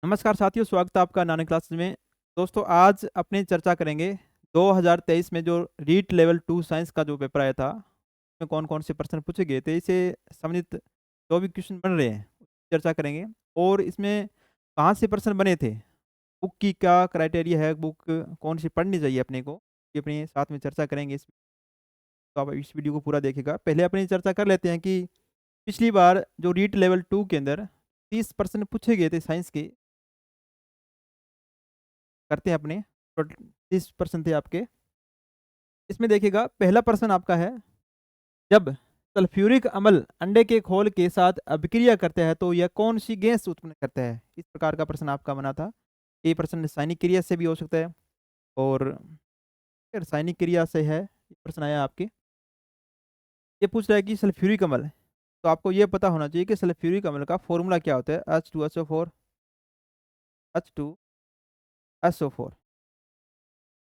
नमस्कार साथियों, स्वागत है आपका नाना क्लासेस में। दोस्तों, आज अपनी चर्चा करेंगे 2023 में जो रीट लेवल 2 साइंस का जो पेपर आया था, उसमें कौन कौन से प्रश्न पूछे गए थे, इसे संबंधित जो भी क्वेश्चन बन रहे हैं चर्चा करेंगे। और इसमें कहाँ से प्रश्न बने थे, बुक की क्या क्राइटेरिया है, बुक कौन सी पढ़नी चाहिए अपने को, ये अपने साथ में चर्चा करेंगे। तो आप इस वीडियो को पूरा देखिएगा। पहले अपनी चर्चा कर लेते हैं कि पिछली बार जो रीट लेवल 2 के अंदर 30 प्रश्न पूछे गए थे साइंस के, करते हैं अपने। 30% थे आपके। इसमें देखिएगा, पहला प्रश्न आपका है, जब सल्फ्यूरिक अम्ल अंडे के खोल के साथ अभिक्रिया करता है तो यह कौन सी गैस उत्पन्न करता है। इस प्रकार का प्रश्न आपका बना था। ये प्रश्न रासायनिक क्रिया से भी हो सकता है, और रासायनिक क्रिया से है ये प्रश्न आया आपके। ये पूछ रहा है कि सल्फ्यूरिक अम्ल, तो आपको ये पता होना चाहिए कि सल्फ्यूरिक अम्ल का फॉर्मूला क्या होता है। H2SO4, H2SO4।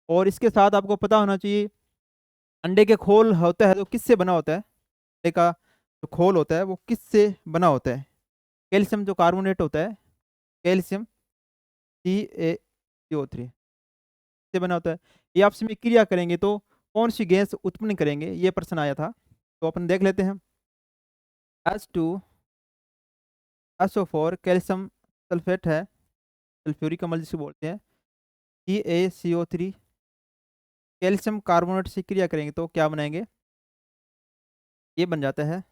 और इसके साथ आपको पता होना चाहिए, अंडे के खोल होता है तो किससे बना होता है। अंडे का जो खोल होता है वो किससे बना होता है। कैल्शियम जो कार्बोनेट होता है, कैल्शियम CaCO3 से बना होता है। ये आपस में क्रिया करेंगे तो कौन सी गैस उत्पन्न करेंगे, ये प्रश्न आया था। तो अपन देख लेते हैं। H2SO4 कैल्शियम सल्फेट है, सल्फ्यूरिक अम्ल जिसे बोलते हैं। CaCO3 कैल्शियम कार्बोनेट से क्रिया करेंगे तो क्या बनाएंगे, ये बन जाता है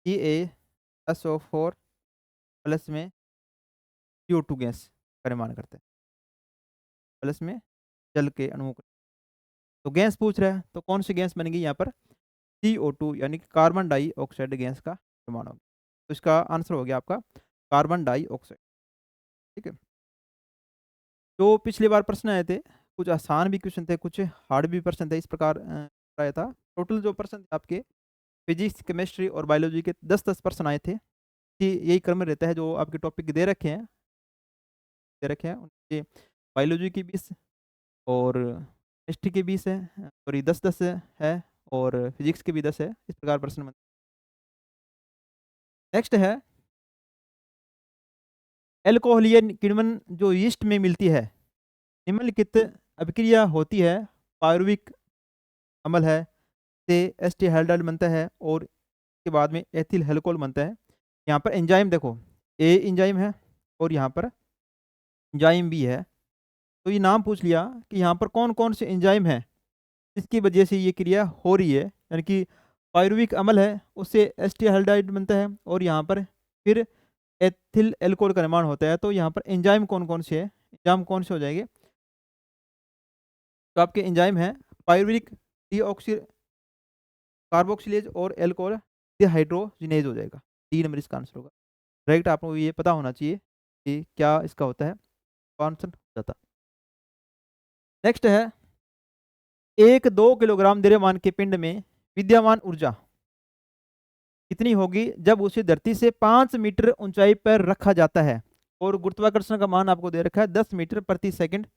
CaSO4 प्लस में CO2 गैस का निर्माण करते हैं, प्लस में जल के अणुओं को। तो गैस पूछ रहा है तो कौन सी गैस बनेगी यहाँ पर, CO2 यानी कि कार्बन डाइऑक्साइड गैस का निर्माण होगा। तो इसका आंसर हो गया आपका कार्बन डाइऑक्साइड। ठीक है। जो पिछली बार प्रश्न आए थे, कुछ आसान भी क्वेश्चन थे, कुछ हार्ड भी प्रश्न थे, इस प्रकार आया था। टोटल जो प्रश्न थे आपके फिजिक्स, केमिस्ट्री और बायोलॉजी के 10-10 प्रश्न आए थे। कि यही क्रम रहता है, जो आपके टॉपिक दे रखे हैं उनके बायोलॉजी की 20 और केमिस्ट्री के 20 है, सॉरी 10-10 है, और फिजिक्स के भी 10 है। इस प्रकार प्रश्न। नेक्स्ट है, एल्कोहलियन किण्वन जो यीस्ट में मिलती है, निम्नलिखित अभिक्रिया होती है। पायरुविक अम्ल है, से एस्टिहाइड्राइड बनता है, और के बाद में एथिल हेलिकोल बनता है। यहाँ पर एंजाइम देखो, ए एंजाइम है और यहाँ पर एंजाइम भी है। तो ये नाम पूछ लिया कि यहाँ पर कौन कौन से एंजाइम है जिसकी वजह से ये क्रिया हो रही है। यानी कि पायरुविक अम्ल है, उससे एस्टिहाइड्राइड बनता है, और यहाँ पर फिर एथिल एल्कोहल का निर्माण होता है। तो यहाँ पर एंजाइम कौन कौन से है, एंजाइम कौन से हो जाएंगे। तो आपके एंजाइम है पायरुविक डीऑक्सी कार्बोक्सिलेज और एल्कोहल डिहाइड्रोजिनेज हो जाएगा। 3 नंबर इसका आंसर होगा। राइट, आपको ये पता होना चाहिए कि क्या इसका होता है, आंसर हो जाता। नेक्स्ट है, 1-2 किलोग्राम द्रव्यमान के पिंड में विद्यमान ऊर्जा कितनी होगी जब उसे धरती से 5 मीटर ऊंचाई पर रखा जाता है। और गुरुत्वाकर्षण का मान आपको दे रखा है 10 मीटर प्रति सेकंड,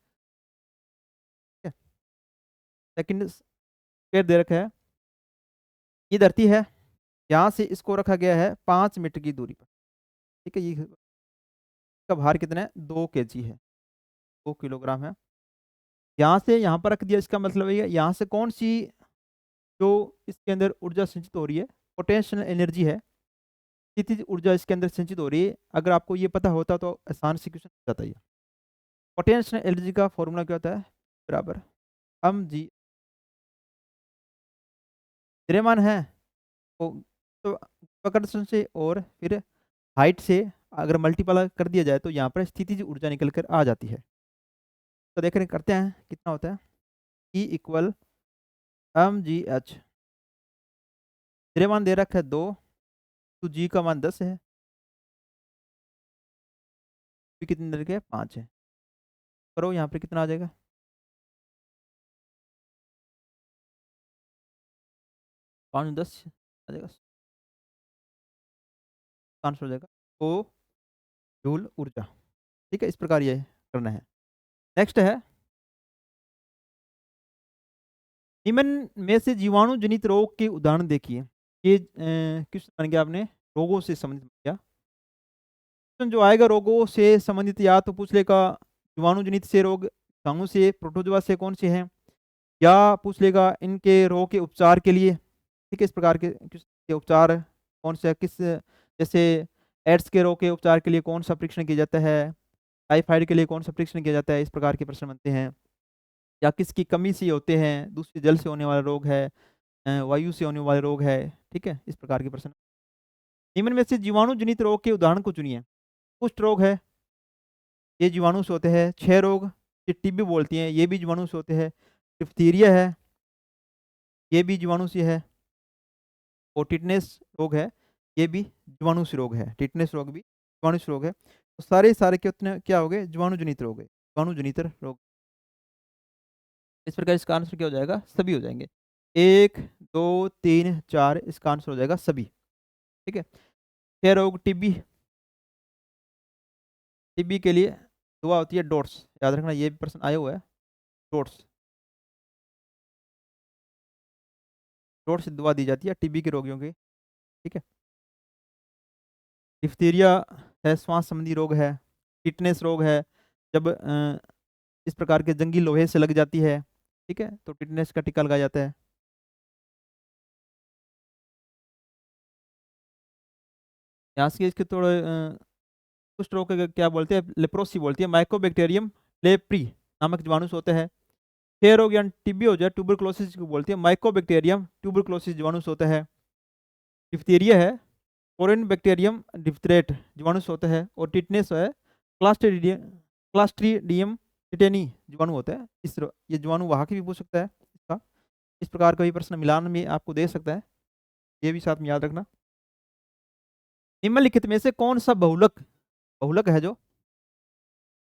सेकंड स्क्वायर दे रखा है। ये धरती है, यहाँ से इसको रखा गया है 5 मीटर की दूरी पर। ठीक है। ये इसका भार कितना है, 2 kg है, 2 किलोग्राम है। यहाँ से यहाँ पर रख दिया, इसका मतलब है यहाँ से कौन सी जो इसके अंदर ऊर्जा संचित हो रही है, पोटेंशियल एनर्जी है, कितनी ऊर्जा इसके अंदर संचित हो रही है। अगर आपको ये पता होता तो आसान से क्वेश्चन हो जाता है। पोटेंशियल एनर्जी का फॉर्मूला क्या होता है, बराबर हम जी द्रव्यमान है, तो गुरुत्वाकर्षण से और फिर हाइट से अगर मल्टीपल कर दिया जाए तो यहाँ पर स्थितिज ऊर्जा निकल कर आ जाती है। तो देख रहे करते हैं कितना होता है, E इक्वल mgh। द्रव्यमान दे रखा है 2, तो जी का मान 10 है, कितने दे रखे 5 है। करो यहाँ पर कितना आ जाएगा, 5×10 आ जाएगा, आंसर हो जाएगा ओ जूल ऊर्जा। ठीक है, इस प्रकार ये करना है। नेक्स्ट है, निम्न में से जीवाणु जनित रोग के उदाहरण देखिए। ये किस बन गया, आपने रोगों से संबंधित बन गया। क्वेश्चन जो आएगा रोगों से संबंधित, या तो पूछ लेगा जीवाणु जनित से रोग, सांगू से, प्रोटोजोआ से कौन से हैं, या पूछ लेगा इनके रोग के उपचार के लिए, ठीक है, इस प्रकार के उपचार कौन से, किस, जैसे एड्स के रोग के उपचार के लिए कौन सा परीक्षण किया जाता है, टाइफाइड के लिए कौन सा परीक्षण किया जाता है, इस प्रकार के प्रश्न बनते हैं। या किसकी कमी से होते हैं, दूसरे जल से होने वाला रोग है, वायु से होने वाले रोग है, ठीक है, इस प्रकार के प्रश्न। निम्न में से जीवाणु जनित रोग के उदाहरण को चुनिए। कुष्ठ रोग है, ये जीवाणु से होते हैं। क्षय रोग, ये टीबी बोलती हैं, ये भी जीवाणु से होते हैं। डिप्थीरिया है, ये भी जीवाणु से है। और टिटनेस रोग है, ये भी जीवाणु से रोग है। टिटनेस रोग भी जीवाणु से रोग है। तो सारे सारे कितने क्या हो गए, जीवाणु जनित रोग है, जीवाणु जनित रोग। इस प्रकार इसका आंसर क्या हो जाएगा, सभी हो जाएंगे। 1 2 3 4, इसका आंसर हो जाएगा सभी, ठीक है। क्षय रोग, टीबी, टीबी के लिए दुआ होती है डोट्स, याद रखना, ये भी प्रश्न आया हुआ है। डोट्स, डोट्स से दुआ दी जाती है टीबी के रोगियों की, ठीक है। डिप्थीरिया है, श्वास संबंधी रोग है। टिटनेस रोग है, जब इस प्रकार के जंगी लोहे से लग जाती है, ठीक है, तो टिटनेस का टीका लगाया जाता है। यहाँ से इसके थोड़े कुछ रोग के क्या बोलते हैं, लेप्रोसी बोलती है, माइकोबैक्टीरियम लेप्री नामक जीवाणु से होता है। क्षय रोग या टीबी हो जाए, ट्यूबरक्लोसिस को बोलती है, माइकोबैक्टीरियम ट्यूबरक्लोसिस जीवाणु से होता है। डिप्थीरिया है, कोरिन बैक्टीरियम डिप्थरेट जीवाणु से होता है। और टिटनेस है, क्लास्ट्रीडियम, क्लास्ट्रीडियम टिटेनी जीवाणु होता है। ये जीवाणु वाहक भी पूछ सकता है इसका, इस प्रकार का भी प्रश्न मिलान में आपको दे सकता है, ये भी साथ में याद रखना। निम्नलिखित में से कौन सा बहुलक, बहुलक है जो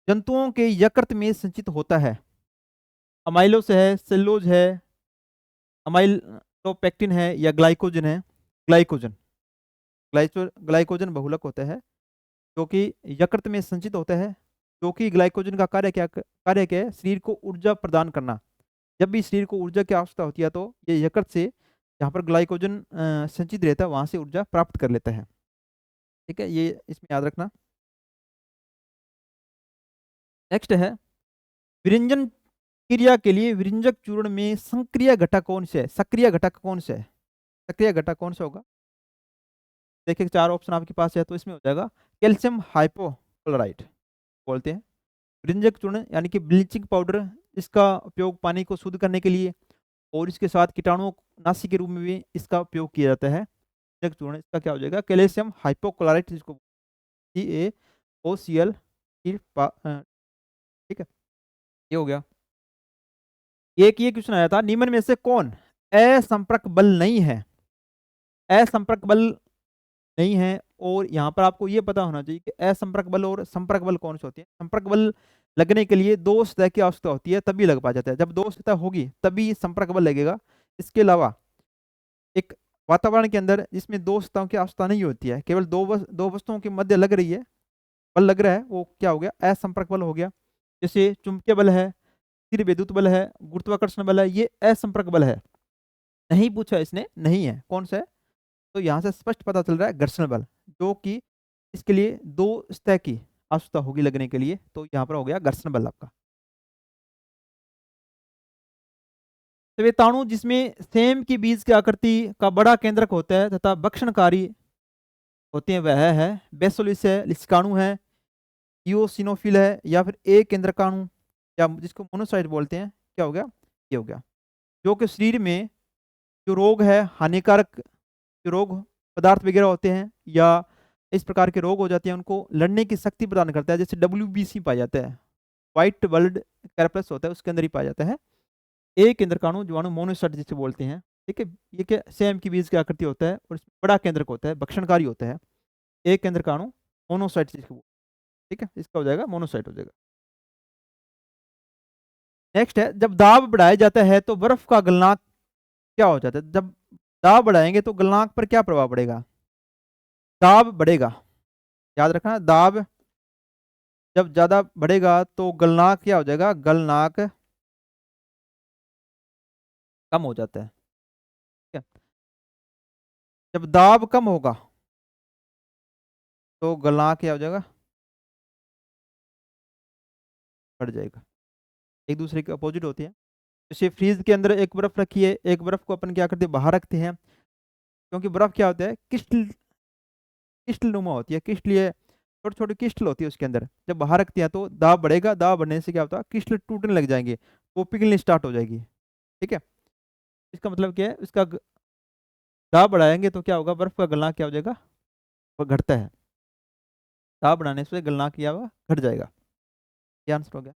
जंतुओं के यकृत में संचित होता है? अमाइलोस है, सेल्लोज है, अमाइलोपेक्टिन है, या ग्लाइकोजन है? ग्लाइकोजन, ग्लाइकोजन बहुलक होता है जो कि यकृत में संचित होता है। जो कि ग्लाइकोजन का कार्य क्या है, शरीर को ऊर्जा प्रदान करना। जब भी शरीर को ऊर्जा की आवश्यकता होती है तो ये यकृत से, जहाँ पर ग्लाइकोजन संचित रहता है, वहां से ऊर्जा प्राप्त कर लेता है, ठीक है, ये इसमें याद रखना। नेक्स्ट है, विरंजन क्रिया के लिए विरंजक चूर्ण में संक्रिय घटक कौन से है? सक्रिय घटक कौन से है? सक्रिय घटक कौन सा होगा? देखिए 4 ऑप्शन आपके पास है, तो इसमें हो जाएगा कैल्शियम हाइपोक्लोराइड बोलते हैं। विरंजक चूर्ण यानी कि ब्लीचिंग पाउडर, इसका उपयोग पानी को शुद्ध करने के लिए और इसके साथ कीटाणु नाशी के रूप में भी इसका उपयोग किया जाता है। विरंजक चूर्ण, इसका क्या हो जाएगा, कैल्शियम हाइपोक्लोराइड, जिसको CaOCl, ठीक है, ये हो गया। एक ये क्वेश्चन आया था, निम्न में से कौन असंपर्क बल नहीं है? असंपर्क बल नहीं है, और यहाँ पर आपको ये पता होना चाहिए कि असंपर्क बल और संपर्क बल कौन से होते हैं। संपर्क बल लगने के लिए 2 सतह की आवश्यकता होती है, तभी लग पा जाता है। जब 2 सतह होगी तभी संपर्क बल लगेगा। इसके अलावा एक वातावरण के अंदर जिसमें 2 सतहों की आवश्यकता नहीं होती है, केवल दो वस्तुओं के मध्य लग रही है, बल लग रहा है, वो क्या हो गया, असंपर्क बल हो गया। जैसे चुंबकीय बल है, स्थिर विद्युत बल है, गुरुत्वाकर्षण बल है, ये असंपर्क बल है। नहीं पूछा इसने, नहीं है, कौन सा है? तो यहाँ से स्पष्ट पता चल रहा है घर्षण बल, जो कि इसके लिए 2 सतह की आवश्यकता होगी लगने के लिए, तो यहाँ पर हो गया घर्षण बल आपका। श्वेताणु जिसमें सेम की बीज की आकृति का बड़ा केंद्रक होता है तथा भक्षणकारी होते हैं, वह है बेसोलिस है, लिस्काणु है, इओसिनोफिल है, या फिर एक केंद्रकाणु, या जिसको मोनोसाइट बोलते हैं, क्या हो गया, ये हो गया। जो कि शरीर में जो रोग है, हानिकारक जो रोग पदार्थ वगैरह होते हैं, या इस प्रकार के रोग हो जाते हैं, उनको लड़ने की शक्ति प्रदान करता है। जैसे WBC पाया जाता है, व्हाइट ब्लड कैरेपस होता है, उसके अंदर ही पाया जाता है। एक केंद्रकाणु जीवाणु मोनोसाइट जिसे बोलते हैं, ठीक है, ये क्या सेम की बीज की आकृति होता है और इसमें बड़ा केंद्रक होता है, भक्षणकारी होता है। एक केंद्रकाणु मोनोसाइट जिसको, ठीक है, इसका हो जाएगा मोनोसाइट हो जाएगा। नेक्स्ट है, जब दाब बढ़ाया जाता है तो बर्फ का गलनांक क्या हो जाता है? जब दाब बढ़ाएंगे तो गलनांक पर क्या प्रभाव पड़ेगा? दाब बढ़ेगा, याद रखना, दाब जब ज्यादा बढ़ेगा तो गलनांक क्या हो जाएगा, गलनांक कम हो जाता है, ठीक है। जब दाब कम होगा तो गलनांक क्या हो जाएगा, घट जाएगा। एक दूसरे के अपोजिट होती है। जैसे फ्रीज के अंदर एक बर्फ रखी है, एक बर्फ को अपन क्या करते हैं बाहर रखते हैं, क्योंकि बर्फ क्या होता है क्रिस्टल क्रिस्टल नुमा होती है, क्रिस्टलीय छोटी छोटी क्रिस्टल होती है उसके अंदर। जब बाहर रखते हैं तो दाब बढ़ेगा, दाब बढ़ने से क्या होता है क्रिस्टल टूटने लग जाएंगे, वो पिघलनी स्टार्ट हो जाएगी। ठीक है, इसका मतलब क्या है, उसका दाब बढ़ाएंगे तो क्या होगा, बर्फ का गलनांक क्या हो जाएगा, वो घटता है। दाब बढ़ाने से गलनांक क्या होगा, घट जाएगा। ये आंसर हो गया।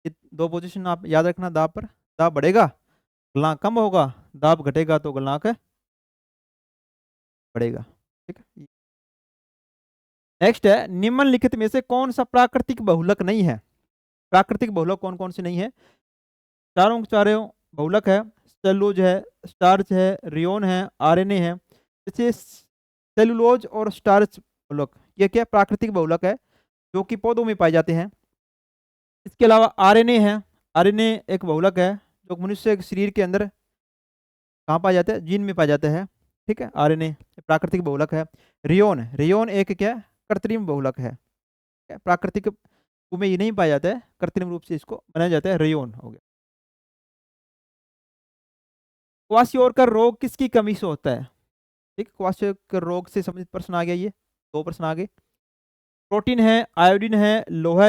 ये दो पोजीशन आप याद रखना दाब पर। दाब बढ़ेगा गलनांक कम होगा, दाब घटेगा तो गलनांक बढ़ेगा। ठीक है, नेक्स्ट है निम्नलिखित में से कौन सा प्राकृतिक बहुलक नहीं है। प्राकृतिक बहुलक कौन कौन से नहीं है, चारों के चारों बहुलक है। सेलुलोज है, स्टार्च है, रियोन है, आरएनए है। जैसे सेलुलोज और स्टार्च बहुलक ये क्या प्राकृतिक बहुलक है जो कि पौधों में पाए जाते हैं। इसके अलावा आरएनए है, आरएनए एक बहुलक है जो मनुष्य के शरीर के अंदर कहाँ पाया जाता है, जीन में पाया जाता है। ठीक है, आरएनए प्राकृतिक बहुलक है। रियोन, रियोन एक क्या कृत्रिम बहुलक है, प्राकृतिक में ये नहीं पाया जाता है, कृत्रिम रूप से इसको बनाया जाता है, रेयोन हो गया। क्वाशियोरकर रोग किसकी कमी से होता है। ठीक, क्वाशियोरकर रोग से संबंधित प्रश्न आ गया, ये दो प्रश्न आ गए। प्रोटीन है, आयोडीन है, लोहा,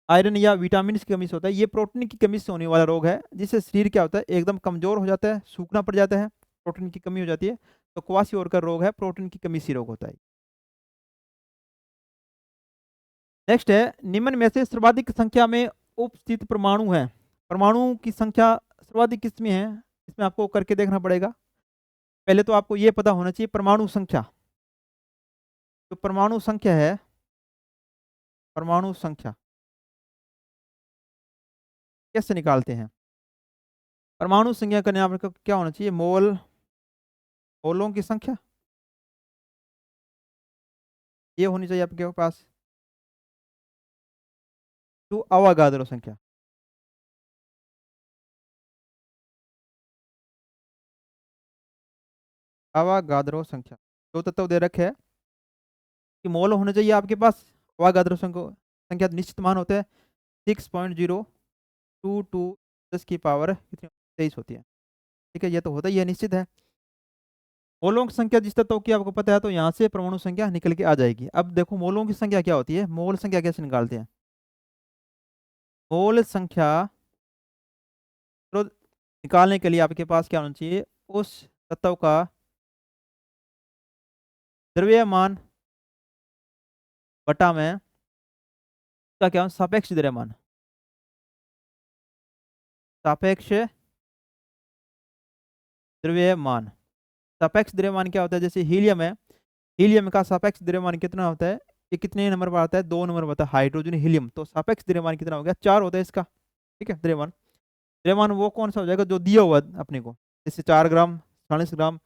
आयरन या विटामिन की कमी से होता है। ये प्रोटीन की कमी से होने वाला रोग है, जिससे शरीर क्या होता है एकदम कमजोर हो जाता है, सूखना पड़ जाता है, प्रोटीन की कमी हो जाती है। तो क्वाशियोरकर रोग है, प्रोटीन की कमी से रोग होता है। नेक्स्ट है निम्न में से सर्वाधिक संख्या में उपस्थित परमाणु है। परमाणु की संख्या सर्वाधिक किसमें है, इसमें आपको करके देखना पड़ेगा। पहले तो आपको ये पता होना चाहिए परमाणु संख्या। तो परमाणु संख्या है, परमाणु संख्या कैसे निकालते हैं। परमाणु संख्या का नाम आपका क्या होना चाहिए, मोल, मोलों की संख्या ये होनी चाहिए आपके पास। टू अवागाद्रो संख्या, अवागाद्रो संख्या दो तत्व दे रखे हैं कि मोल होने चाहिए आपके पास। अवागाद्रो संख्या निश्चित मान होता है 6.022 10 की पावर कितनी 23 होती है। ठीक है, ये तो होता ही है, निश्चित है। मोलों की संख्या जिस तत्व की आपको पता है तो यहाँ से परमाणु संख्या निकल के आ जाएगी। अब देखो मोलों की संख्या क्या होती है, मोल संख्या कैसे निकालते हैं। मोल संख्या तो निकालने के लिए आपके पास क्या होना चाहिए, उस तत्व का द्रव्यमान बटा में का क्या सापेक्ष द्रव्यमान, सापेक्ष द्रव्यमान। सापेक्ष द्रव्यमान क्या होता है, जैसे हीलियम है, हीलियम का सापेक्ष द्रव्यमान कितना होता है, ये कितने नंबर पर आता है, 2 नंबर पर आता है। हाइड्रोजन हीलियम तो सापेक्ष द्रव्यमान कितना हो गया, 4 होता है इसका। ठीक है, द्रव्यमान, द्रव्यमान वो कौन सा हो जाएगा जो दिया हुआ है अपने को, जैसे 4 ग्राम, 40 ग्राम,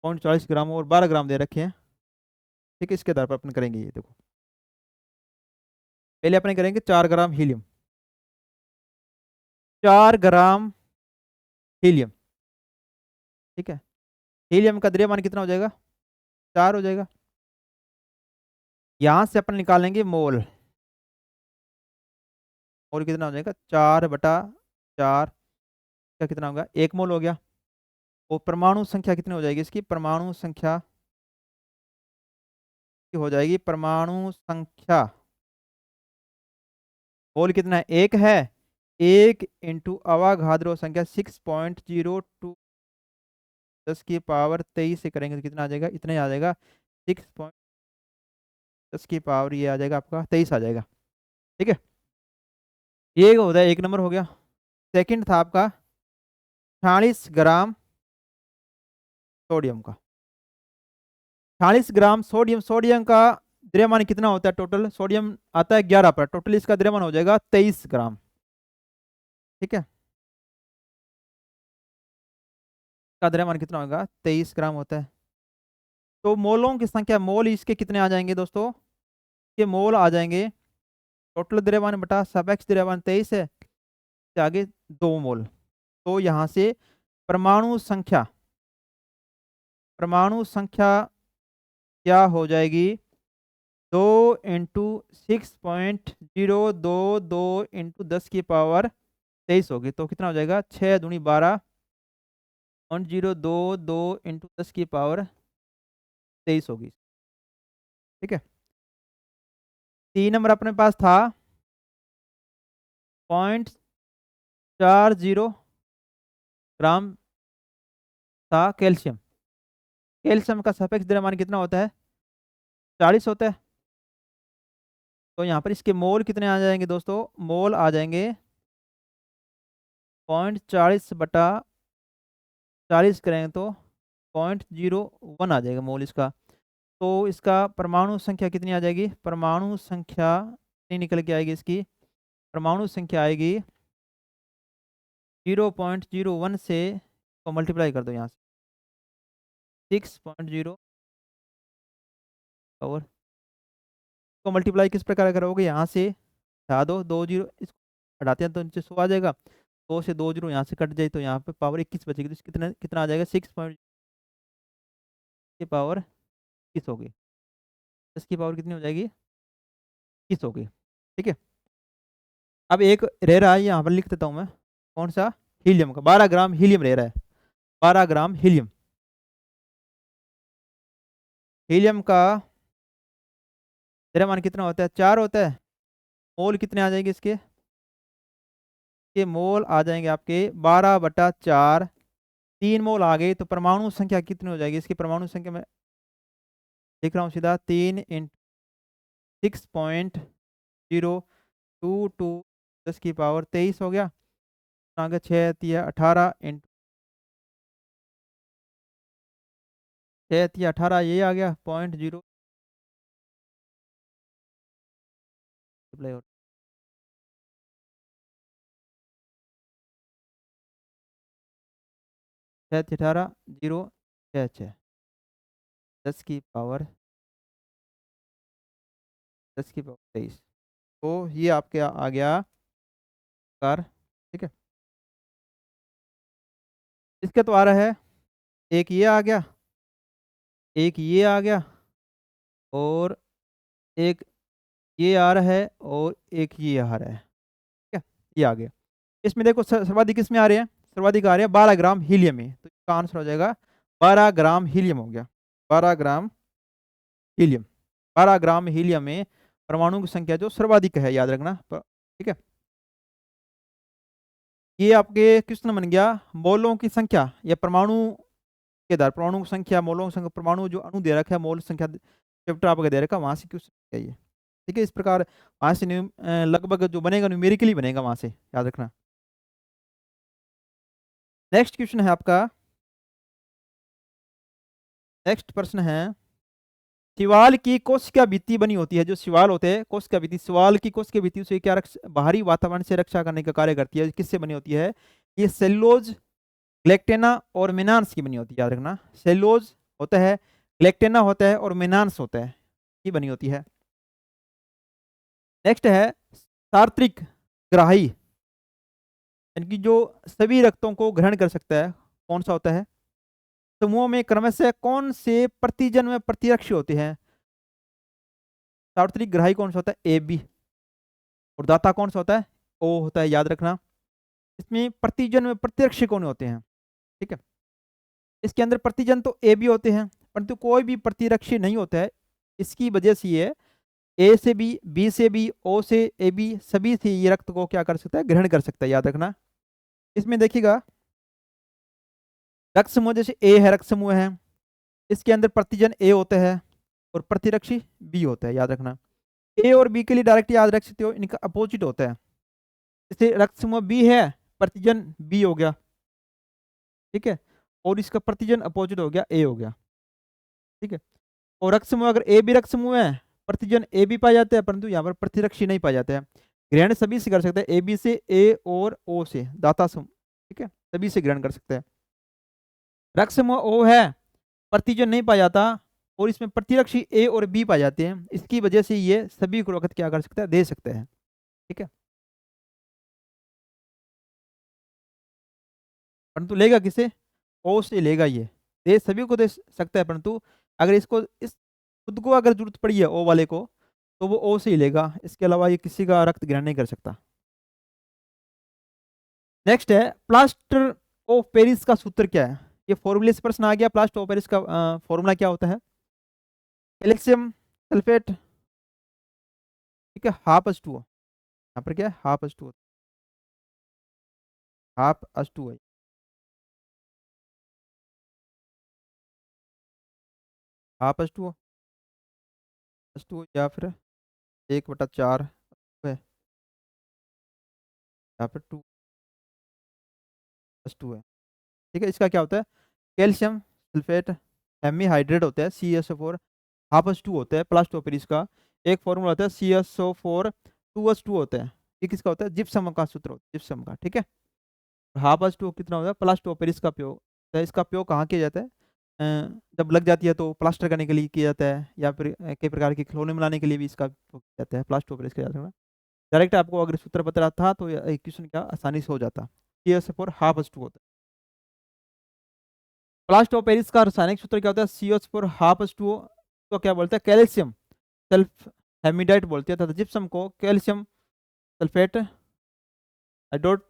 40 ग्राम और 12 ग्राम दे रखे हैं। ठीक है, इसके आधार पर अपन करेंगे। ये देखो पहले अपने करेंगे 4 ग्राम हीलियम, 4 ग्राम हीलियम। ठीक है, हीलियम का द्रव्यमान कितना हो जाएगा, 4 हो जाएगा। यहां से अपन निकालेंगे मोल, मोल कितना हो जाएगा 4/4 का कितना होगा, 1 मोल हो गया। और परमाणु संख्या कितनी हो जाएगी इसकी, परमाणु संख्या की हो जाएगी, परमाणु संख्या मोल कितना है, 1 है, 1 × अवागाद्रो संख्या 6.02 10 की पावर 23 से करेंगे तो कितना आ जाएगा, इतना ही आ जाएगा, 6.10 की पावर ये आ जाएगा आपका 23 आ जाएगा। ठीक है, ये हो जाए 1 नंबर हो गया। सेकंड था आपका 46 ग्राम सोडियम का, 46 ग्राम सोडियम, सोडियम का द्रव्यमान कितना होता है टोटल, सोडियम आता है 11 पर, टोटल इसका द्रव्यमान हो जाएगा 23 ग्राम। ठीक है, का द्रव्यमान कितना होगा, 23 ग्राम होता है। तो मोलों की संख्या, मोल इसके कितने आ जाएंगे दोस्तों, ये मोल आ जाएंगे टोटल द्रव्यमान बटा सापेक्ष द्रव्यमान 23 है, से आगे 2 मोल। तो यहाँ से परमाणु संख्या, परमाणु संख्या क्या हो जाएगी, 2 इंटू 6.022 इंटू 10⁻23 होगी। तो कितना हो जाएगा? 6 दूनी 12.022 इंटू 10⁻23 होगी। ठीक है। 3 नंबर अपने पास था 0.40 ग्राम था कैल्शियम। कैल्शियम का सापेक्ष द्रव्यमान कितना होता है? 40 होता है। तो यहाँ पर इसके मोल कितने आ जाएंगे दोस्तों? मोल आ जाएंगे 0.40/40 करेंगे तो 0.01 आ जाएगा मोल इसका। तो इसका परमाणु संख्या कितनी आ जाएगी? परमाणु संख्या नहीं निकल के आएगी इसकी। परमाणु संख्या आएगी 0.01 से तो मल्टीप्लाई कर दो यहाँ से 6.0 और तो मल्टीप्लाई किस प्रकार करोगे? यहाँ से हटा दो 2 जीरो, इसको हटाते हैं तो नीचे 100 आ जाएगा। 2 से 2 जीरो यहाँ से कट जाए तो यहाँ पे पावर 21 बचेगी। तो कितना कितना आ जाएगा? 6 की पावर 21 होगी। 10 की पावर कितनी हो जाएगी? 21 होगी। ठीक है। अब एक रह रहा है, यहाँ पर लिख देता हूँ मैं। कौन सा? हीलियम का 12 ग्राम हीलियम रह रहा है। 12 ग्राम हीलियम। हीलियम का द्रव्यमान कितना होता है? 4 होता है। मोल कितने आ जाएंगे इसके? के मोल आ जाएंगे आपके 12/4। 3 मोल आ गए तो परमाणु संख्या कितनी हो जाएगी इसकी? परमाणु संख्या में लिख रहा हूँ सीधा 3 × 6.022 10⁻23 हो गया। आगे 6 तिया 18 × 6 तिया 18 ये आ गया 0.0 6 तिया 18 0 6 6 10⁻23। तो ये आपके आ गया कार। ठीक है। इसका तो आ रहा है एक ये आ गया, एक ये आ गया और एक ये आ रहा है और एक ये आ रहा है। ठीक है। ये आ गया। इसमें देखो सर्वाधिक किसमें आ रहे हैं? सर्वाधिक आ रहे हैं 12 ग्राम हीलियम में। तो इसका आंसर हो जाएगा 12 ग्राम हीलियम हो गया। 12 ग्राम हीलियम। 12 ग्राम हीलियम में परमाणु की संख्या जो सर्वाधिक है, याद रखना। ठीक है। ये आपके क्वेश्चन बन गया मोलों की संख्या या परमाणु के आधार परमाणु की संख्या, मोलों की संख्या, परमाणु जो अणु दे रखा है मोल संख्या चैप्टर आपका दे रखा है, वहां से क्वेश्चन चाहिए। ठीक है। इस प्रकार वहां से लगभग जो बनेगा न्यूमेरिकली बनेगा, वहां से याद रखना। नेक्स्ट क्वेश्चन है आपका, नेक्स्ट प्रश्न है शिवाल की कोशिका भित्ति बनी होती है। जो शिवाल होते हैं कोशिका भित्ति, शिवाल की कोशिका भित्ति उसे क्या बाहरी वातावरण से रक्षा करने का कार्य करती है। किससे बनी होती है? ये सेलुलोज, ग्लेक्टेना और मेनान्स की बनी होती है। याद रखना, सेलुलोज होता है, ग्लेक्टेना होता है और मेनान्स होता है, की बनी होती है। नेक्स्ट है सार्वत्रिक ग्राही, यानी कि जो सभी रक्तों को ग्रहण कर सकता है, कौन सा होता है? समूह में क्रमशः कौन से प्रतिजन में प्रतिरक्षी होते हैं? सार्वत्रिक ग्राही कौन सा होता है? A B. और दाता कौन सा होता है? ओ होता है। याद रखना। इसमें प्रतिजन में प्रतिरक्षी कौन होते हैं? ठीक है। इसके अंदर प्रतिजन तो ए बी होते हैं, परंतु कोई भी प्रतिरक्षी नहीं होता है। इसकी वजह से ये ए से बी से बी, ओ से ए बी, सभी से ये रक्त को क्या कर सकता है? ग्रहण कर सकता है। याद रखना। इसमें देखिएगा रक्त समूह, जैसे ए है रक्त समूह है, इसके अंदर प्रतिजन ए होता है और प्रतिरक्षी बी होता है। याद रखना। ए और बी के लिए डायरेक्ट याद रख सकते हो, इनका अपोजिट होता है। जैसे रक्त समूह बी है, प्रतिजन बी हो गया। ठीक है। और इसका प्रतिजन अपोजिट हो गया, ए हो गया। ठीक है। और रक्त समूह अगर ए बी रक्त समूह है, प्रतिजन ए बी पाए जाते हैं, परंतु यहाँ पर प्रतिरक्षी नहीं पाए जाते हैं। ग्रहण सभी से कर सकते हैं, ए बी से, ए और ओ से, दाता समूह। ठीक है। सभी से ग्रहण कर सकते हैं। रक्त समूह ओ है, प्रतिजन नहीं पाया जाता और इसमें प्रतिरक्षी ए और बी पाए जाते हैं। इसकी वजह से ये सभी को रक्त क्या कर सकता है? दे सकते हैं। ठीक है। परंतु लेगा किसे? ओ से लेगा। ये दे सभी को दे सकता है, परंतु अगर इसको इस खुद को अगर जरूरत पड़ी है ओ वाले को, तो वो O से ही लेगा, इसके अलावा ये किसी का रक्त ग्रहण नहीं कर सकता। नेक्स्ट है प्लास्टर ऑफ पेरिस का सूत्र क्या है। ये फॉर्मूले से प्रश्न आ गया। प्लास्टर ऑफ पेरिस का फॉर्मूला क्या होता है? कैल्शियम सल्फेट, ठीक है, हाफ H2O। यहाँ पर क्या है? Half H2O, half H2O, half H2O या फिर 1/4 है, यहाँ पर 2H2 है। ठीक है, इसका क्या होता है? कैल्शियम सल्फेट हेमीहाइड्रेट होता है CSO4, हाफ H2 होता है प्लास्टर ऑफ पेरिस का। एक फॉर्मूला होता है CSO4 2H2 होता है। ये किसका होता है? जिप्सम का सूत्र होता है, जिप्सम का। ठीक है, हाफ H2 कितना होता है? प्लास्टर ऑफ पेरिस का उपयोग। तो इसका उपयोग कहाँ किया जाता है? जब लग जाती है तो प्लास्टर करने के लिए किया जाता है, या फिर कई प्रकार के खिलौने बनाने के लिए भी इसका उपयोग किया जाता है। प्लास्टर ऑफ पेरिस का याद रखना। डायरेक्ट आपको अगर सूत्र पता रहा था तो क्वेश्चन क्या आसानी से हो जाता। CSO4 हाफ H2 होता है। प्लास्टर ऑफ पेरिस का रासायनिक सूत्र क्या होता है? CH4 half H2O। तो क्या बोलते हैं? कैल्शियम सल्फ हेमिडाइट बोलते हैं, तथा जिप्सम को कैल्शियम सल्फेट हाइड्रोट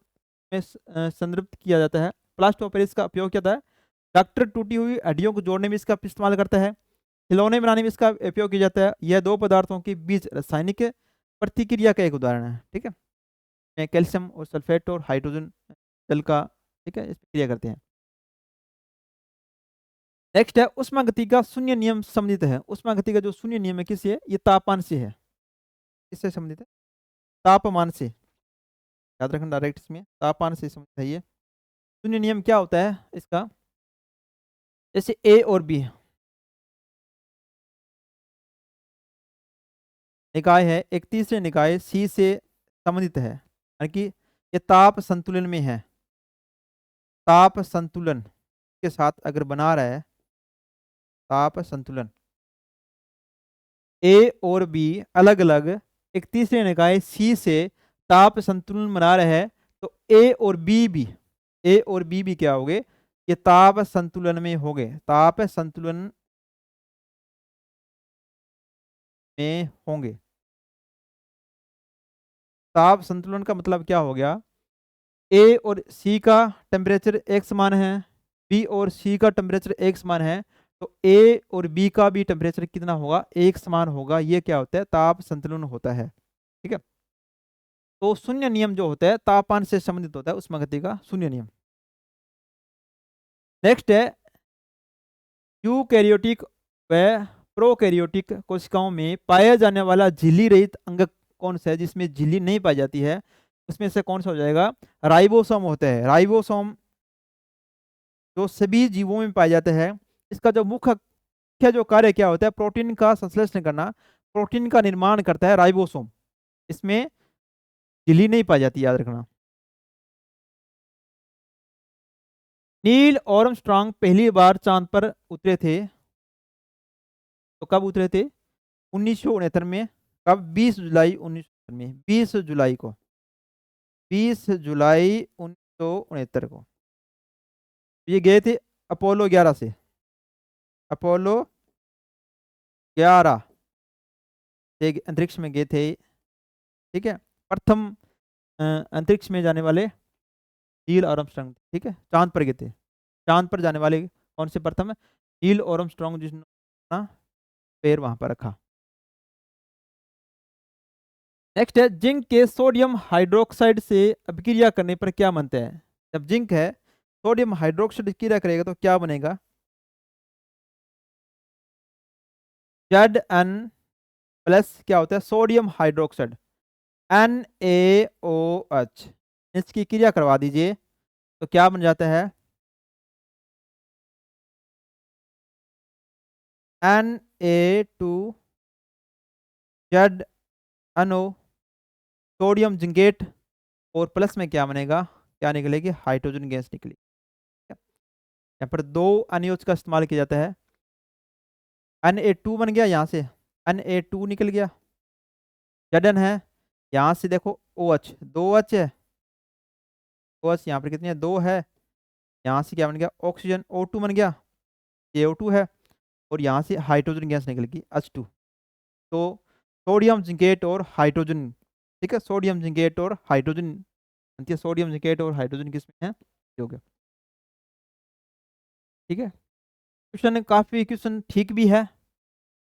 में संदर्भित किया जाता है। प्लास्टर ऑफ पेरिस का उपयोग क्या होता है? डॉक्टर टूटी हुई हड्डियों को जोड़ने में इसका इस्तेमाल करता है। खिलौने बनाने में इसका उपयोग किया जाता है। यह दो पदार्थों के बीच रासायनिक प्रतिक्रिया का एक उदाहरण है। ठीक है, कैल्शियम और सल्फेट और हाइड्रोजन जल का, ठीक है, इस पर क्रिया करते हैं। नेक्स्ट है उष्मागति का शून्य नियम संबंधित है। उष्मागति का जो शून्य नियम है किससे है? ये तापमान से है। किससे संबंधित है? तापमान से। याद रखना, डायरेक्ट इसमें तापमान से संबंधित है ये। शून्य नियम क्या होता है इसका? जैसे A और B निकाय है, एक तीसरे निकाय C से संबंधित है, यानी कि ये ताप संतुलन में है। ताप संतुलन के साथ अगर बना रहा है, ताप संतुलन A और B अलग अलग एक तीसरे निकाय C से ताप संतुलन बना रहे हैं, तो A और B भी, A और B भी क्या हो गए? ये ताप संतुलन में हो गए, ताप संतुलन में होंगे। ताप संतुलन का मतलब क्या हो गया? ए और सी का टेम्परेचर एक समान है, बी और सी का टेम्परेचर एक समान है, तो ए और बी का भी टेम्परेचर कितना होगा? एक समान होगा। ये क्या होता है? ताप संतुलन होता है। ठीक है, तो शून्य नियम जो होता है तापमान से संबंधित होता है, उष्मागति का शून्य नियम। नेक्स्ट है यूकैरियोटिक व प्रोकैरियोटिक कोशिकाओं में पाया जाने वाला झिल्ली रहित अंग कौन सा है, जिसमें झिल्ली नहीं पाई जाती है? उसमें से कौन सा हो जाएगा? राइबोसोम होता है। राइबोसोम जो सभी जीवों में पाया जाता है। इसका जो मुख्य जो कार्य क्या होता है? प्रोटीन का संश्लेषण करना, प्रोटीन का निर्माण करता है राइबोसोम। इसमें झिल्ली नहीं पाई जाती, याद रखना। नील आर्मस्ट्रांग पहली बार चांद पर उतरे थे, तो कब उतरे थे? 1969 में। कब? 20 जुलाई 1969 में, 20 जुलाई को, 20 जुलाई 1969 को ये गए थे अपोलो 11 से। अपोलो 11 से अंतरिक्ष में गए थे। ठीक है, प्रथम अंतरिक्ष में जाने वाले नील आर्मस्ट्रांग। ठीक है, चांद पर गए थे। चांद पर जाने वाले कौन से प्रथम? नील आर्मस्ट्रांग, जिसने अपना पैर वहां पर रखा। नेक्स्ट है जिंक के सोडियम हाइड्रोक्साइड से अभिक्रिया करने पर क्या बनता है? जब जिंक है सोडियम हाइड्रोक्साइड क्रिया करेगा तो क्या बनेगा? Zn+ क्या होता है? Sodium hydroxide, NaOH। इसकी क्रिया करवा दीजिए तो क्या बन जाता है? Na2ZnO, सोडियम जिंकेट, और प्लस में क्या बनेगा? क्या निकलेगी? हाइड्रोजन गैस निकली। यहाँ पर दो अनियोज का इस्तेमाल किया जाता है। Na2 बन गया, यहाँ से Na2 निकल गया। Zn है, यहाँ से देखो OH, 2H है, OH यहाँ पर कितनी है? 2 है। यहाँ से क्या बन गया? ऑक्सीजन, O2 बन गया, CO2 है, और यहाँ से हाइड्रोजन गैस निकल गई H2। तो सोडियम जिंकेट और हाइड्रोजन। ठीक है, सोडियम जिंकेट और हाइड्रोजन बनती है। सोडियम जिंकेट और हाइड्रोजन किसमें है, ये हो गया। ठीक है, क्वेश्चन काफी क्वेश्चन ठीक भी है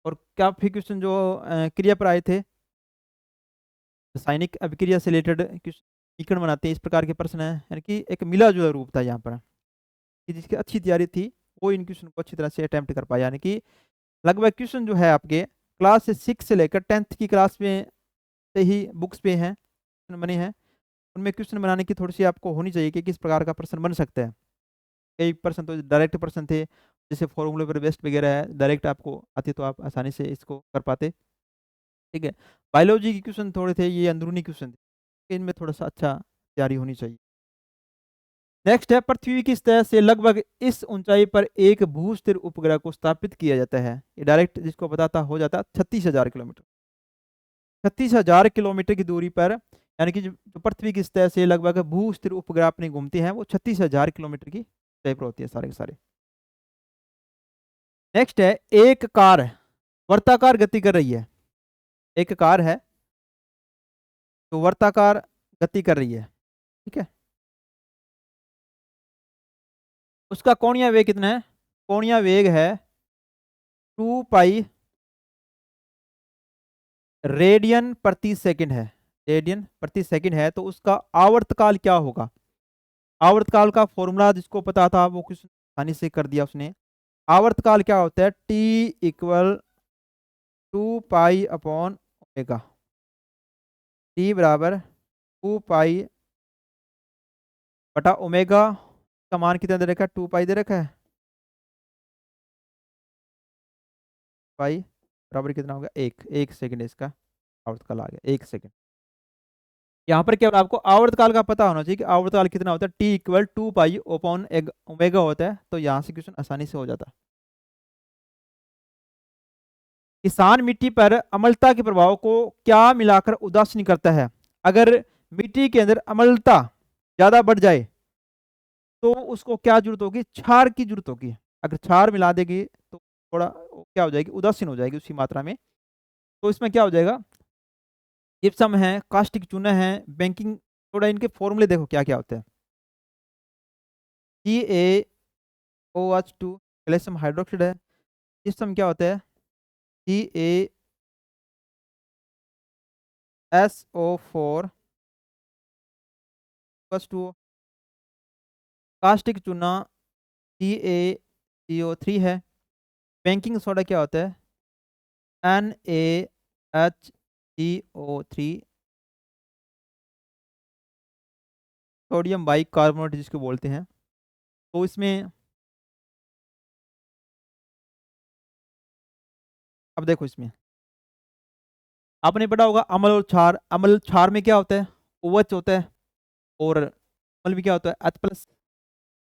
और काफी क्वेश्चन जो क्रिया पर आए थे, रासायनिक अभिक्रिया से रिलेटेड समीकरण बनाते हैं, इस प्रकार के प्रश्न है, यानी कि एक मिला जुला रूप था यहाँ पर, कि जिसकी अच्छी तैयारी थी वो इन क्वेश्चन को अच्छी तरह से अटेम्प्ट कर पाया। यानी कि लगभग क्वेश्चन जो है आपके क्लास 6 से लेकर 10th की क्लास में से ही बुक्स पे हैं, क्वेश्चन बने हैं। उनमें क्वेश्चन बनाने की थोड़ी सी आपको होनी चाहिए कि किस प्रकार का प्रश्न बन सकता है। कई प्रश्न तो डायरेक्ट प्रश्न थे, जैसे फॉर्मूले पर बेस्ड वगैरह है, डायरेक्ट आपको आती तो आप आसानी से इसको कर पाते। ठीक है, बायोलॉजी के क्वेश्चन थोड़े थे, ये अंदरूनी क्वेश्चन थे, इनमें थोड़ा सा अच्छा तैयारी होनी चाहिए। नेक्स्ट है, पृथ्वी की सतह से लगभग इस ऊंचाई पर एक भू-स्थिर उपग्रह को स्थापित किया जाता है। ये डायरेक्ट जिसको बताता हो जाता 36,000 किलोमीटर। 36,000 किलोमीटर की दूरी पर, यानी कि जो पृथ्वी की सतह से लगभग भू स्थिर उपग्रह अपने घूमते हैं, वो 36,000 किलोमीटर की सतह पर होती है सारे के सारे। नेक्स्ट है, एक कार वर्ताकार गति कर रही है। एक कार है तो वर्ताकार गति कर रही है। ठीक है, उसका कोणीय वेग कितना है, कोणीय वेग है 2 पाई रेडियन प्रति सेकंड है। रेडियन प्रति सेकंड है, तो उसका आवर्तकाल क्या होगा। आवर्तकाल का फॉर्मूला जिसको पता था वो कुछ आसानी से कर दिया उसने। आवर्तकाल क्या होता है, T equal 2 pi upon omega. T बराबर 2 पाई बटा ओमेगा का मान कितना दे रखा है, 2 पाई दे रखा है। पाई बराबर कितना होगा, 1 सेकंड इसका आवर्तकाल आ गया, 1 सेकंड। यहाँ पर केवल आपको आवर्तकाल का पता होना चाहिए कि आवर्तकाल कितना होता है, T equal 2 pi upon omega होता है, तो यहाँ से क्वेश्चन आसानी से हो जाता है। किसान मिट्टी पर अम्लता के प्रभाव को क्या मिलाकर उदासीन करता है। अगर मिट्टी के अंदर अम्लता ज्यादा बढ़ जाए तो उसको क्या जरूरत होगी, क्षार की जरूरत होगी। अगर क्षार मिला देगी तो थोड़ा क्या हो जाएगी, उदासीन हो जाएगी उसी मात्रा में। तो इसमें क्या हो जाएगा, जिप्सम है, कास्टिक चूना है, बैंकिंग, थोड़ा इनके फॉर्मूले देखो क्या क्या होते हैं। CaOH2 कैल्शियम हाइड्रोक्साइड है। जिप्सम क्या होता है, CaSO4 2। कास्टिक चूना CaCO3 है। बैंकिंग सोडा क्या होता है, NaHCO3। सोडियम बाइकार्बोनेट जिसको बोलते हैं। तो इसमें अब देखो, इसमें आपने पढ़ा होगा अम्ल और क्षार। अम्ल क्षार में क्या होता है, OH होता है, और अम्ल भी क्या होता है, H+।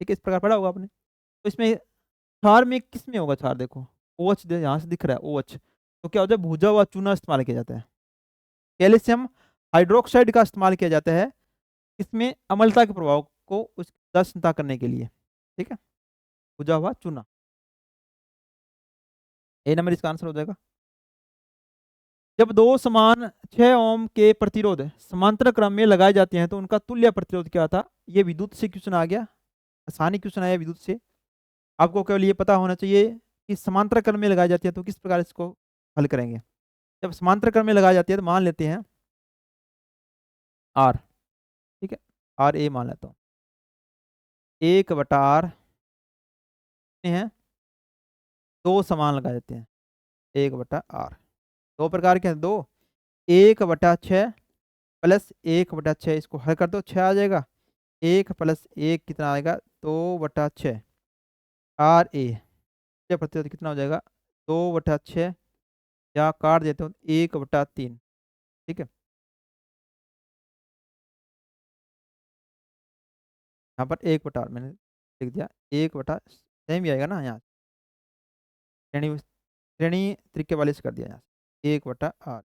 ठीक है, इस प्रकार पढ़ा होगा आपने। तो इसमें क्षार में किस में होगा क्षार, देखो OH यहाँ से दिख रहा है OH, तो क्या होता है, भुजा हुआ चूना इस्तेमाल किया जाता है। कैल्शियम हाइड्रोक्साइड का इस्तेमाल किया जाता है इसमें अम्लता के प्रभाव को उसकी उदासीनता करने के लिए। ठीक है, भुजा हुआ चूना, ए नंबर इसका आंसर हो जाएगा। जब दो समान 6 ओम के प्रतिरोध समांतर क्रम में लगाए जाते हैं तो उनका तुल्य प्रतिरोध क्या था। ये विद्युत से क्वेश्चन आ गया, आसानी क्वेश्चन आया विद्युत से। आपको केवल ये पता होना चाहिए कि समांतर क्रम में लगाई जाती है तो किस प्रकार इसको हल करेंगे। जब समांतर क्रम में लगाई जाती है तो मान लेते हैं आर। ठीक है, आर ए मान लेता हूँ, 1/r है, दो समान लगा देते हैं, 1/r। दो प्रकार के हैं, दो, 1/6 प्लस 1/6, इसको हल कर दो 6 आ जाएगा। 1 + 1 कितना आएगा, 2/6। आर ए प्रतिरोध कितना हो जाएगा, 2/6, या काट देते हो 1/3। ठीक है, यहाँ पर 1/8 मैंने लिख दिया, 1/, सेम ही आएगा ना यहाँ, श्रेणी श्रेणी तरीके वाले से कर दिया यहाँ से 1/r।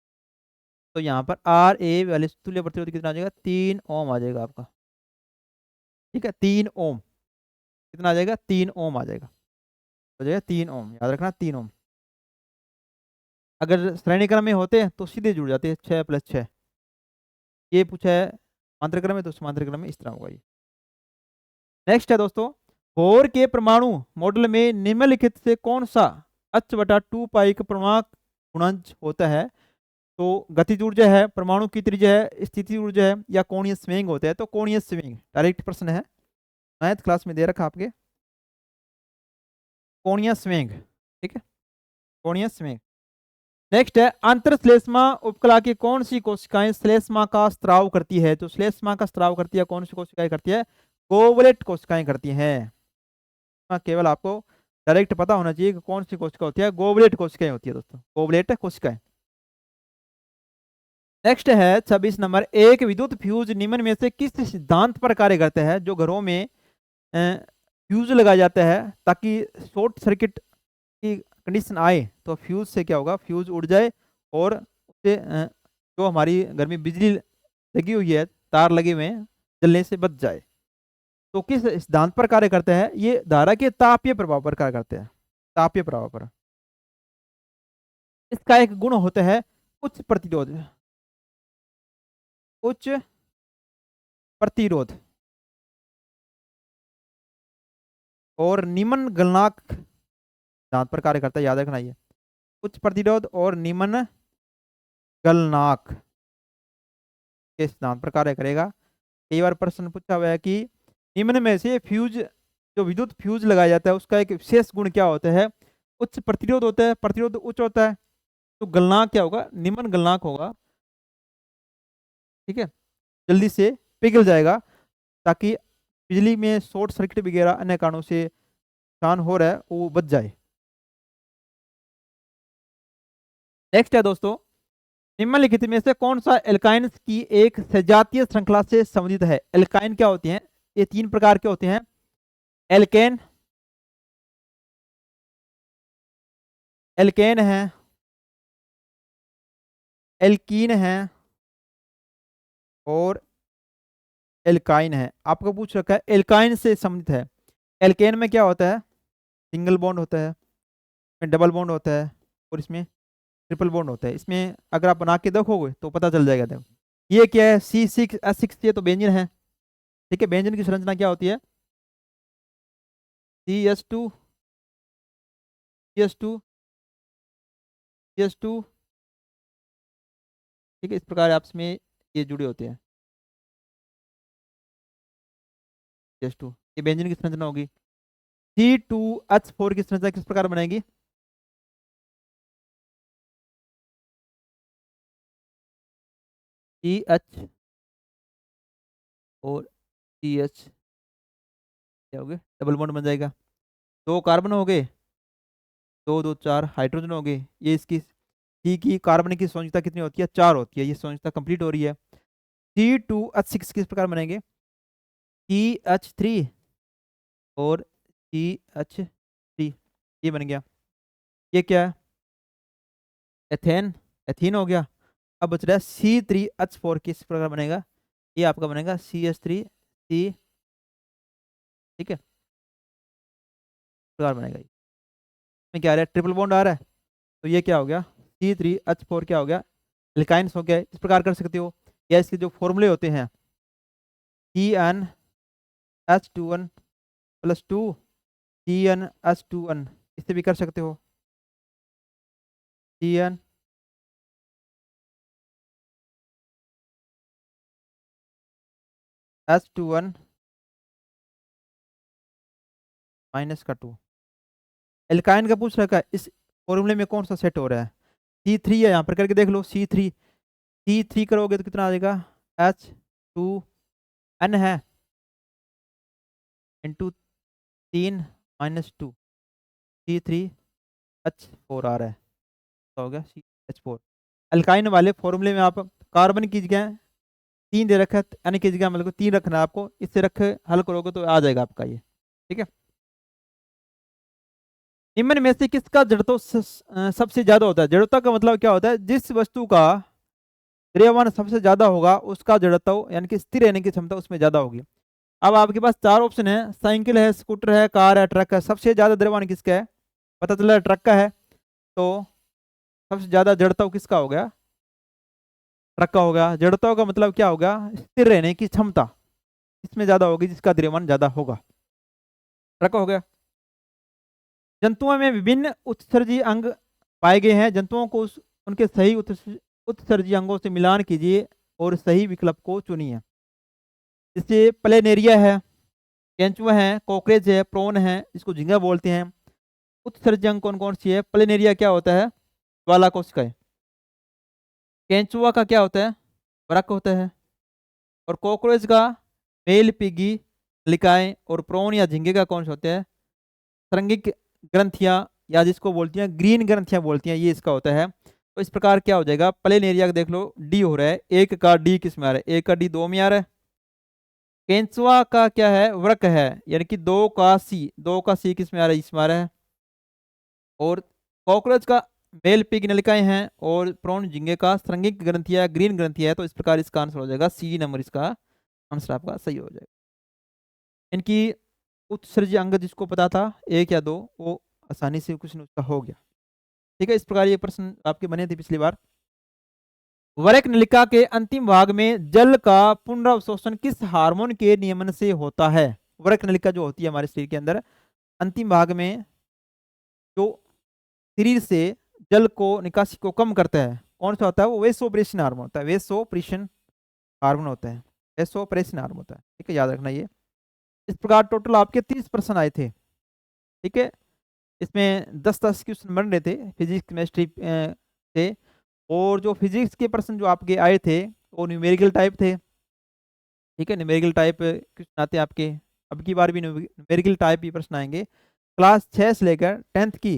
तो यहाँ पर आर ए वाले तुल्य प्रतिरोध कितना आ जाएगा, 3 ओम आ जाएगा आपका। ठीक है, 3 ओम कितना आ जाएगा, 3 ओम आ जाएगा, हो जाएगा 3 ओम, याद रखना 3 ओम। अगर श्रेणी क्रम में होते हैं तो सीधे जुड़ जाते हैं 6 + 6। ये पूछा है समांतर क्रम में, तो समांतर क्रम में इस तरह होगा ये। नेक्स्ट है दोस्तों, बोर के परमाणु मॉडल में निम्नलिखित से कौन सा h/2 का परमाणु गुणज होता है? तो गतिज ऊर्जा है, परमाणु की त्रिज्या है, स्थिति ऊर्जा है, या कोणीय संवेग होता है? तो कोणीय संवेग डायरेक्ट प्रश्न है, 9th क्लास में दे रखा आपके, कोणीय संवेग। ठीक है, कोणीय संवेग। नेक्स्ट है, अंतर श्लेष्मा उपकला की कौन सी कोशिकाएं श्लेष्मा का स्त्राव करती है? तो श्लेष्मा का स्त्राव करती है कौन सी कोशिकाएं करती है? गोवलेट कोशिकाएं करती हैं। केवल आपको डायरेक्ट पता होना चाहिए कि कौन सी कोशिका होती है। गोवलेट कोशिकाएं होती है दोस्तों, गोवलेट कोशिकाएं। नेक्स्ट है 26 नंबर, एक विद्युत फ्यूज निम्न में से किस सिद्धांत पर कार्य करता है? जो घरों में फ्यूज लगाया जाता है ताकि शॉर्ट सर्किट की कंडीशन आए तो फ्यूज से क्या होगा, फ्यूज उड़ जाए और उससे जो हमारी घर में बिजली लगी हुई है, तार लगे हुए हैं, जलने से बच जाए। तो किस सिद्धांत पर कार्य करता है? ये धारा के तापीय प्रभाव पर कार्य करते हैं, तापीय प्रभाव पर। इसका एक गुण होता है उच्च प्रतिरोध, उच्च प्रतिरोध और निम्न गलनांक सिद्धांत पर कार्य करता है, याद रखना। ये उच्च प्रतिरोध और निम्न गलनांक के सिद्धांत पर कार्य करेगा। कई बार प्रश्न पूछा हुआ है कि निम्न में से फ्यूज, जो विद्युत फ्यूज लगाया जाता है, उसका एक विशेष गुण क्या होता है? उच्च प्रतिरोध होता है, प्रतिरोध उच्च होता है, तो गलनांक क्या होगा? निम्न गलनांक होगा। ठीक है, जल्दी से पिघल जाएगा ताकि बिजली में शॉर्ट सर्किट वगैरह अन्य कारणों से नुकसान हो रहा है वो बच जाए। नेक्स्ट है दोस्तों, निम्नलिखित में से कौन सा एल्काइन की एक सजातीय श्रृंखला से संबंधित है? एल्काइन क्या होती हैं? ये 3 प्रकार के होते हैं, एल्केन, एल्केन है, एल्कीन है और एल्काइन है। आपको पूछ रखा है एल्काइन से संबंधित है। एल्केन में क्या होता है? सिंगल बॉन्ड होता है, इसमें डबल बॉन्ड होता है और इसमें ट्रिपल बॉन्ड होता है। इसमें अगर आप बना के देखोगे तो पता चल जाएगा। देखो ये क्या है, C6H6, ये तो बेंजीन है। ठीक है, बेंजीन की संरचना क्या होती है? CH2, CH2, CH2। ठीक है, इस प्रकार आपस में ये जुड़े होते हैं, CH2। ये बेंजीन की संरचना होगी। C2H4 की संरचना किस प्रकार बनेगी? CH और CH क्या हो गए? डबल बॉन्ड बन जाएगा। 2 कार्बन हो गए, 2 2 4 हाइड्रोजन हो गए। ये इसकी सी की कार्बन की संयोजकता कितनी होती है? 4 होती है। ये संयोजकता कंप्लीट हो रही है। C2H6 किस प्रकार बनेंगे? CH3 और CH3, ये बन गया। ये क्या है? एथेन, एथीन हो गया। अब बच रहा है C3H4, किस प्रकार बनेगा? ये आपका बनेगा CH3C। ठीक है, प्रकार बनेगा। ये में क्या आ रहा है? ट्रिपल बॉन्ड आ रहा है, तो ये क्या हो गया? C3H4 क्या हो गया? एल्काइंस हो गया। इस प्रकार कर सकते हो, या इसके जो फॉर्मूले होते हैं CnH2n+2 CnH2n, इससे भी कर सकते हो। CnH2 -2। एल्काइन का पूछ रखा है, इस फॉर्मूले में कौन सा सेट हो रहा है? C3 है, यहाँ पर करके देख लो। C3 करोगे तो कितना आ जाएगा? H2n है इंटू 3 -2, C3H4 आ रहा है, तो हो गया CH4। अल्काइन वाले फॉर्मूले में आप कार्बन की जगह 3 दे रखा है, यानी की जगह मतलब 3 रखना है आपको। इससे रख हल करोगे तो आ जाएगा आपका ये। ठीक है, निम्न में से किसका जड़त्व सबसे ज्यादा होता है? जड़त्व का मतलब क्या होता है? जिस वस्तु का द्रव्यमान सबसे ज्यादा होगा उसका जड़त्व यानी कि स्थिर रहने की क्षमता उसमें ज्यादा होगी। अब आपके पास 4 ऑप्शन है, साइकिल है, स्कूटर है, कार है, ट्रक है। सबसे ज्यादा द्रव्यमान किसका है? पता चला ट्रक का है, तो सबसे ज्यादा जड़ता किसका हो गया? ट्रक का होगा। जड़ता का मतलब क्या होगा? स्थिर रहने की क्षमता इसमें ज्यादा होगी जिसका द्रव्यमान ज्यादा होगा। ट्रक का हो गया। जंतुओं में विभिन्न उत्सर्जी अंग पाए गए हैं। जंतुओं को उनके सही उत्सर्जी अंगों से मिलान कीजिए और सही विकल्प को चुनिए। जैसे प्लेनेरिया है, केंचुआ है, कॉकरेज है, प्रोन है, इसको झींगा बोलते हैं। उत्सर्जी अंग कौन कौन सी है? प्लेनेरिया क्या होता है? ज्वाला कोशिकाएं। केंचुआ का क्या होता है? वरक होता है। और कॉकरोच का मेल पिगी लिकाएं। और प्रोन या झींगे का कौन सा होता है? सरंगिक ग्रंथियां, या जिसको बोलती हैं ग्रीन ग्रंथियां बोलती हैं, ये इसका होता है। तो इस प्रकार क्या हो जाएगा? प्लेन एरिया का देख लो, डी हो रहा है। एक का डी किस में आ रहा है? एक का डी दो में आ रहा है। केंचुआ का क्या है? वृक है, यानी कि दो का सी, दो का सी किस में आ रहा है? इसमें आ रहा है। और कॉकरोच का मेल पिग नलिकाएं हैं। और प्रोन झींगे का सरंगिक ग्रंथियां ग्रीन ग्रंथियां है। तो इस प्रकार इसका आंसर हो जाएगा सी नंबर, इसका आंसर आपका सही हो जाएगा। इनकी उत्सर्जी अंग जिसको पता था एक या दो, वो आसानी से क्वेश्चन उसका हो गया। ठीक है, इस प्रकार ये प्रश्न आपके बने थे पिछली बार। वरक नलिका के अंतिम भाग में जल का पुनरावशोषण किस हार्मोन के नियमन से होता है? वरक नलिका जो होती है हमारे शरीर के अंदर, अंतिम भाग में जो शरीर से जल को निकासी को कम करता है, कौन सा होता है? वो वेसोप्रेसिन हार्मोन होता है। वेसोप्रेसिन हार्मोन होता है। वेसोप्रेसिन हार्मोन होता है। ठीक है, याद रखना ये। इस प्रकार टोटल आपके 30 प्रश्न आए थे। ठीक है, इसमें 10-10 क्वेश्चन बन रहे थे, फिजिक्स केमिस्ट्री थे। और जो फिजिक्स के प्रश्न जो आपके आए थे वो न्यूमेरिकल टाइप थे। ठीक है, न्यूमेरिकल टाइप क्वेश्चन आते हैं आपके। अब की बार भी न्यूमेरिकल टाइप ही प्रश्न आएंगे। क्लास 6 से लेकर 10th की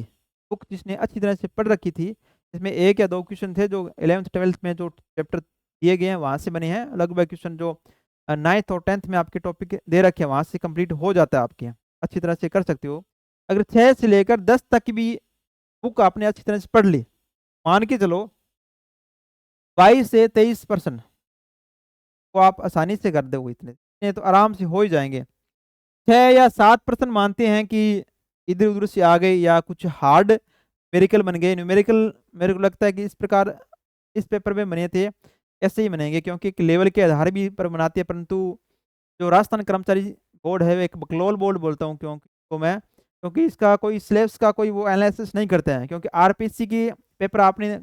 बुक जिसने अच्छी तरह से पढ़ रखी थी, इसमें एक या दो क्वेश्चन थे जो 11th 12th में जो चैप्टर दिए गए हैं वहाँ से बने हैं। लगभग क्वेश्चन जो 9th और 10th में आपके टॉपिक दे रखे हैं वहाँ से कंप्लीट हो जाता है आपके। अच्छी तरह से कर सकते हो। अगर 6 से लेकर 10 तक भी बुक आपने अच्छी तरह से पढ़ ली, मान के चलो 22 से 23% को आप आसानी से कर दोगे। इतने तो आराम से हो ही जाएंगे। 6 या 7% मानते हैं कि इधर उधर से आ गए या कुछ हार्ड न्यूमेरिकल बन गए। न्यूमेरिकल मेरे को लगता है कि इस प्रकार इस पेपर में बने थे ऐसे ही बनेंगे, क्योंकि एक लेवल के आधार भी पर बनाते हैं। परंतु जो राजस्थान कर्मचारी बोर्ड है, वो एक बकलोल बोर्ड बोलता हूँ क्योंकि तो मैं, क्योंकि इसका कोई सिलेबस का कोई वो एनालिसिस नहीं करते हैं। क्योंकि आरपीसी की पेपर आपने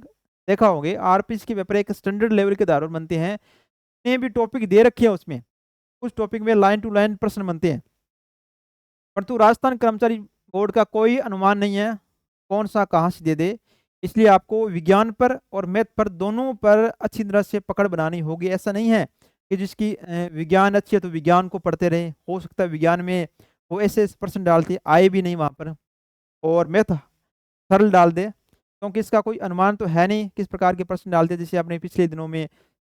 देखा होंगे, आरपीसी के पेपर एक स्टैंडर्ड लेवल के आधार पर बनते हैं। जितने भी टॉपिक दे रखे हैं उसमें कुछ टॉपिक में लाइन टू लाइन प्रश्न बनते हैं। परंतु राजस्थान कर्मचारी बोर्ड का कोई अनुमान नहीं है कौन सा कहाँ से दे दे। इसलिए आपको विज्ञान पर और मैथ पर दोनों पर अच्छी तरह से पकड़ बनानी होगी। ऐसा नहीं है कि जिसकी विज्ञान अच्छी है तो विज्ञान को पढ़ते रहे। हो सकता है विज्ञान में वो ऐसे प्रश्न डालते आए भी नहीं वहाँ पर, और मैथ सरल डाल दे, क्योंकि इसका कोई अनुमान तो है नहीं किस प्रकार के प्रश्न डालते। जैसे आपने पिछले दिनों में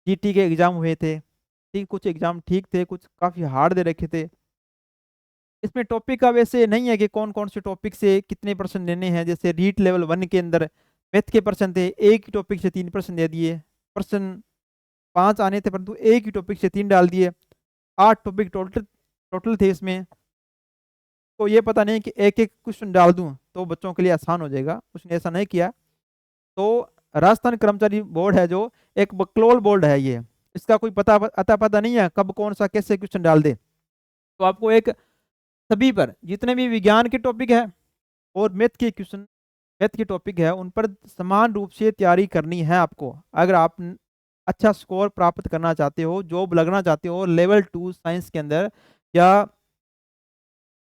जीटी के एग्जाम हुए थे, ठीक, कुछ एग्जाम ठीक थे, कुछ काफ़ी हार्ड दे रखे थे। इसमें टॉपिक का वैसे नहीं है कि कौन कौन से टॉपिक से कितने प्रश्न लेने हैं। जैसे रीट लेवल 1 के अंदर मैथ के प्रश्न थे, एक ही टॉपिक से 3 प्रश्न दे दिए। प्रश्न 5 आने थे परंतु एक ही टॉपिक से 3 डाल दिए। 8 टॉपिक टोटल टोटल थे इसमें। तो ये पता नहीं कि एक एक क्वेश्चन डाल दूं तो बच्चों के लिए आसान हो जाएगा, उसने ऐसा नहीं किया। तो राजस्थान कर्मचारी बोर्ड है जो एक बकलोल बोर्ड है, ये इसका कोई पता नहीं है कब कौन सा कैसे क्वेश्चन डाल दे। तो आपको एक सभी पर जितने भी विज्ञान के टॉपिक है और मैथ के टॉपिक है उन पर समान रूप से तैयारी करनी है आपको। अगर आप अच्छा स्कोर प्राप्त करना चाहते हो, जॉब लगना चाहते हो लेवल 2 साइंस के अंदर, या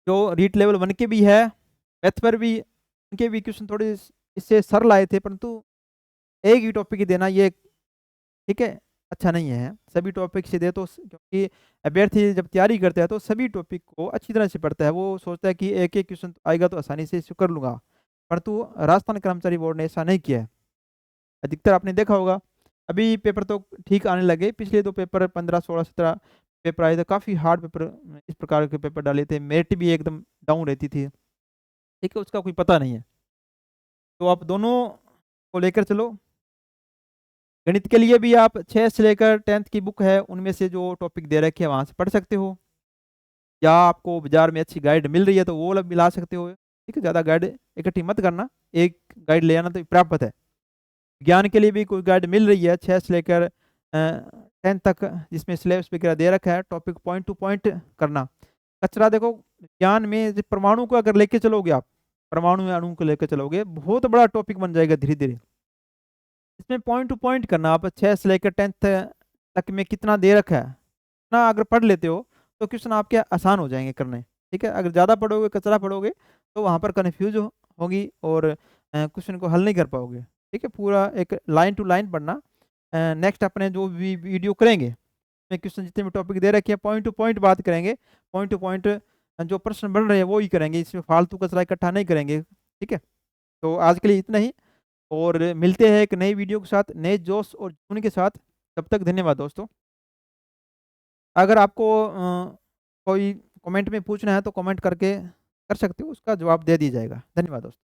जो रीट लेवल 1 के भी है मैथ पर भी, उनके भी क्वेश्चन थोड़े इससे सरल आए थे, परंतु एक ही टॉपिक ही देना ये ठीक है अच्छा नहीं है। सभी टॉपिक से दे तो, क्योंकि अभ्यर्थी जब तैयारी करता है तो सभी टॉपिक को अच्छी तरह से पढ़ता है। वो सोचता है कि एक एक क्वेश्चन आएगा तो आसानी से इसको कर लूंगा, परंतु राजस्थान कर्मचारी बोर्ड ने ऐसा नहीं किया है। अधिकतर आपने देखा होगा अभी पेपर तो ठीक आने लगे, पिछले 2 पेपर 15 16 17 पेपर आए थे, काफ़ी हार्ड पेपर इस प्रकार के पेपर डाले थे। मेरिट भी एकदम डाउन रहती थी। ठीक है, उसका कोई पता नहीं है। तो आप दोनों को लेकर चलो। गणित के लिए भी आप 6 से लेकर 10th की बुक है उनमें से जो टॉपिक दे रखे हैं वहां से पढ़ सकते हो, या आपको बाजार में अच्छी गाइड मिल रही है तो वो वाला मिला सकते हो। ठीक है, ज़्यादा गाइड इकट्ठी मत करना, एक गाइड ले आना तो प्राप्त है। ज्ञान के लिए भी कोई गाइड मिल रही है 6 से लेकर 10 तक, जिसमें सिलेबस वगैरह दे रखा है, टॉपिक पॉइंट टू पॉइंट करना। कचरा देखो, ज्ञान में जो परमाणु को अगर लेके चलोगे आप, परमाणु या अणु को लेकर चलोगे, बहुत बड़ा टॉपिक बन जाएगा धीरे धीरे। इसमें पॉइंट टू पॉइंट करना, आप 6 से लेकर 10 तक में कितना दे रखा है ना, अगर पढ़ लेते हो तो क्वेश्चन आपके आसान हो जाएंगे करने। ठीक है, अगर ज़्यादा पढ़ोगे, कचरा पढ़ोगे, तो वहाँ पर कन्फ्यूज होगी और क्वेश्चन को हल नहीं कर पाओगे। ठीक है, पूरा एक लाइन टू लाइन पढ़ना। नेक्स्ट अपने जो भी वीडियो करेंगे, में क्वेश्चन जितने भी टॉपिक दे रखे हैं पॉइंट टू पॉइंट बात करेंगे, पॉइंट टू पॉइंट जो प्रश्न बन रहे हैं वो ही करेंगे, इसमें फालतू कचरा इकट्ठा नहीं करेंगे। ठीक है, तो आज के लिए इतना ही, और मिलते हैं एक नई वीडियो के साथ, नए जोश और जुनून के साथ। तब तक धन्यवाद दोस्तों। अगर आपको कोई कमेंट में पूछना है तो कमेंट करके कर सकते हो, उसका जवाब दे दिया जाएगा। धन्यवाद दोस्तों।